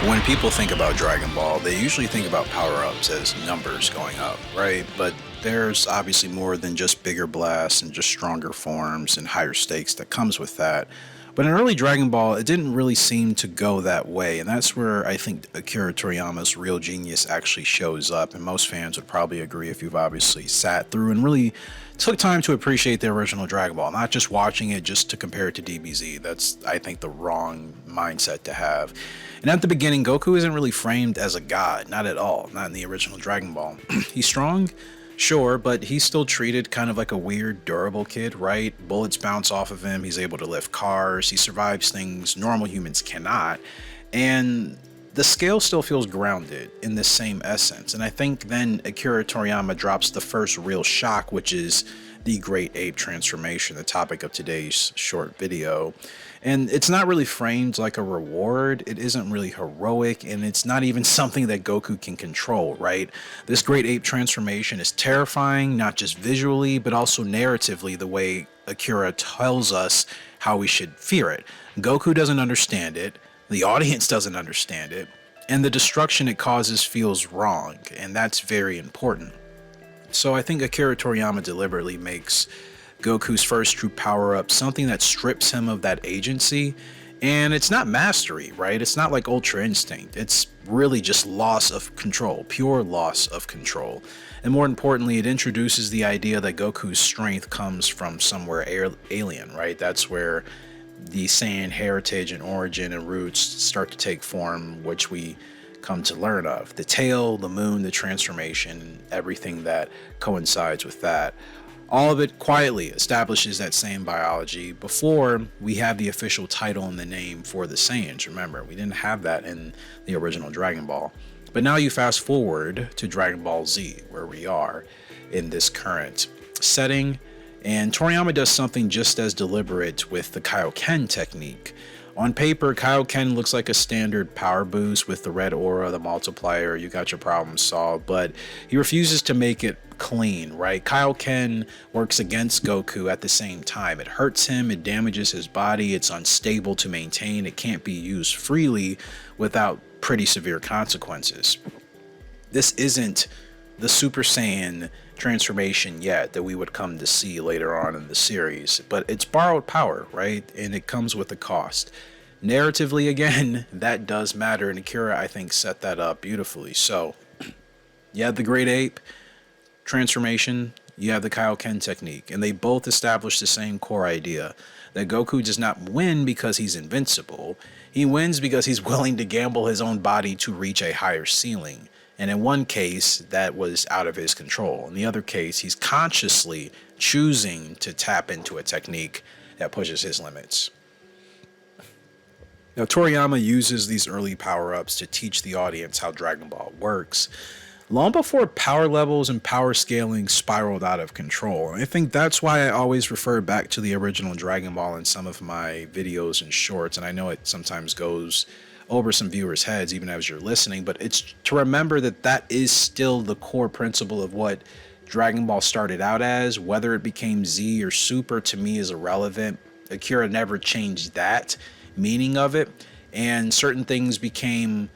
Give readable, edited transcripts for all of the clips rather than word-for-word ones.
When people think about Dragon Ball, they usually think about power-ups as numbers going up, right? But there's obviously more than just bigger blasts and just stronger forms and higher stakes that comes with that. But in early Dragon Ball, it didn't really seem to go that way, and that's where I think Akira Toriyama's real genius actually shows up, and most fans would probably agree if you've obviously sat through and really took time to appreciate the original Dragon Ball, not just watching it just to compare it to DBZ. That's, I think, the wrong mindset to have. And at the beginning, Goku isn't really framed as a god, not at all, not in the original Dragon Ball. He's strong, sure, but he's still treated kind of like a weird, durable kid, right? Bullets bounce off of him, he's able to lift cars, he survives things normal humans cannot, and the scale still feels grounded in the same essence. And I think then Akira Toriyama drops the first real shock, which is the Great Ape transformation, the topic of today's short video. And it's not really framed like a reward, it isn't really heroic, and it's not even something that Goku can control, right? This Great Ape transformation is terrifying, not just visually, but also narratively, the way Akira tells us how we should fear it. Goku doesn't understand it, the audience doesn't understand it, and the destruction it causes feels wrong, and that's very important. So I think Akira Toriyama deliberately makes Goku's first true power-up something that strips him of that agency, and it's not mastery, right? It's not like Ultra Instinct. It's really just loss of control, pure loss of control. And more importantly, it introduces the idea that Goku's strength comes from somewhere alien, right? That's where the Saiyan heritage and origin and roots start to take form, which we come to learn of. The tail, the moon, the transformation, everything that coincides with that. All of it quietly establishes that same biology before we have the official title and the name for the Saiyans. Remember, we didn't have that in the original Dragon Ball. But now you fast forward to Dragon Ball Z, where we are in this current setting, and Toriyama does something just as deliberate with the Kaio-Ken technique. On paper, Kaio-Ken looks like a standard power boost with the red aura, the multiplier, you got your problem solved, but he refuses to make it clean, right? Kaio-Ken works against Goku at the same time. It hurts him, it damages his body, it's unstable to maintain, it can't be used freely without pretty severe consequences. This isn't the Super Saiyan transformation yet that we would come to see later on in the series, but it's borrowed power, right? And it comes with a cost. Narratively, again, that does matter, and Akira, I think, set that up beautifully. So you have the Great Ape transformation, you have the Kaio-Ken technique, and they both establish the same core idea that Goku does not win because he's invincible. He wins because he's willing to gamble his own body to reach a higher ceiling. And in one case, that was out of his control. In the other case, he's consciously choosing to tap into a technique that pushes his limits. Now, Toriyama uses these early power-ups to teach the audience how Dragon Ball works, long before power levels and power scaling spiraled out of control. And I think that's why I always refer back to the original Dragon Ball in some of my videos and shorts, and I know it sometimes goes over some viewers' heads even as you're listening, but it's to remember that that is still the core principle of what Dragon Ball started out as. Whether it became Z or Super, to me, is irrelevant. Akira never changed that meaning of it, and certain things became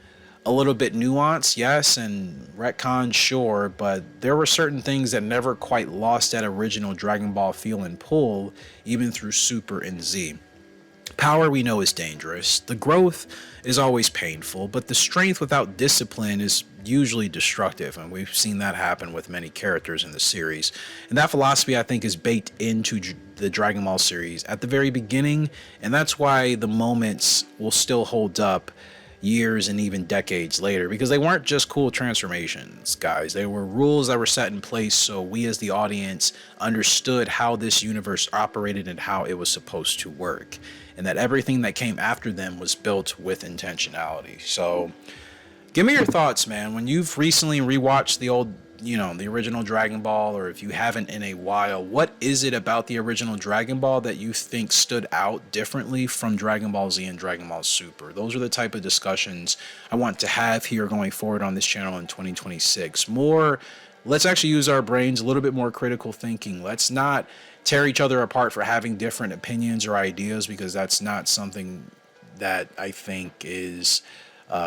a little bit nuanced, yes, and retcon, sure, but there were certain things that never quite lost that original Dragon Ball feel and pull, even through Super and Z. Power, we know, is dangerous. The growth is always painful, but the strength without discipline is usually destructive, and we've seen that happen with many characters in the series. And that philosophy, I think, is baked into the Dragon Ball series at the very beginning, and that's why the moments will still hold up years and even decades later, because they weren't just cool transformations, guys. They were rules that were set in place so we as the audience understood how this universe operated and how it was supposed to work, and that everything that came after them was built with intentionality. So give me your thoughts, man. When you've recently rewatched the old, the original Dragon Ball, or if you haven't in a while, what is it about the original Dragon Ball that you think stood out differently from Dragon Ball Z and Dragon Ball Super? Those are the type of discussions I want to have here going forward on this channel in 2026. Let's actually use our brains, a little bit more critical thinking. Let's not tear each other apart for having different opinions or ideas, because that's not something that I think is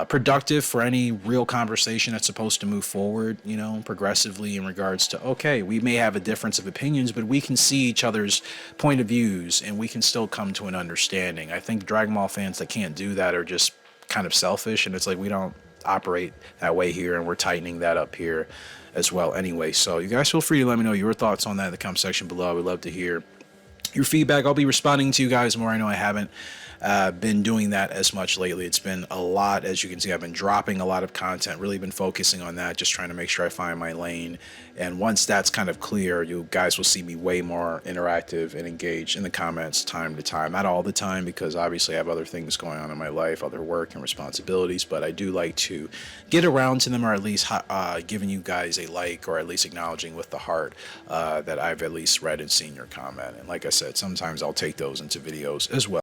productive for any real conversation that's supposed to move forward, you know, progressively in regards to, okay, we may have a difference of opinions, but we can see each other's point of views and we can still come to an understanding. I think Dragon Ball fans that can't do that are just kind of selfish, and it's like we don't operate that way here, and we're tightening that up here as well anyway. So you guys feel free to let me know your thoughts on that in the comment section below. I would love to hear your feedback. I'll be responding to you guys more. I know I haven't been doing that as much lately. It's been a lot. As you can see, I've been dropping a lot of content, really been focusing on that, just trying to make sure I find my lane. And once that's kind of clear, you guys will see me way more interactive and engaged in the comments time to time. Not all the time, because obviously I have other things going on in my life, other work and responsibilities, but I do like to get around to them, or at least giving you guys a like, or at least acknowledging with the heart that I've at least read and seen your comment. And like I said, sometimes I'll take those into videos as well.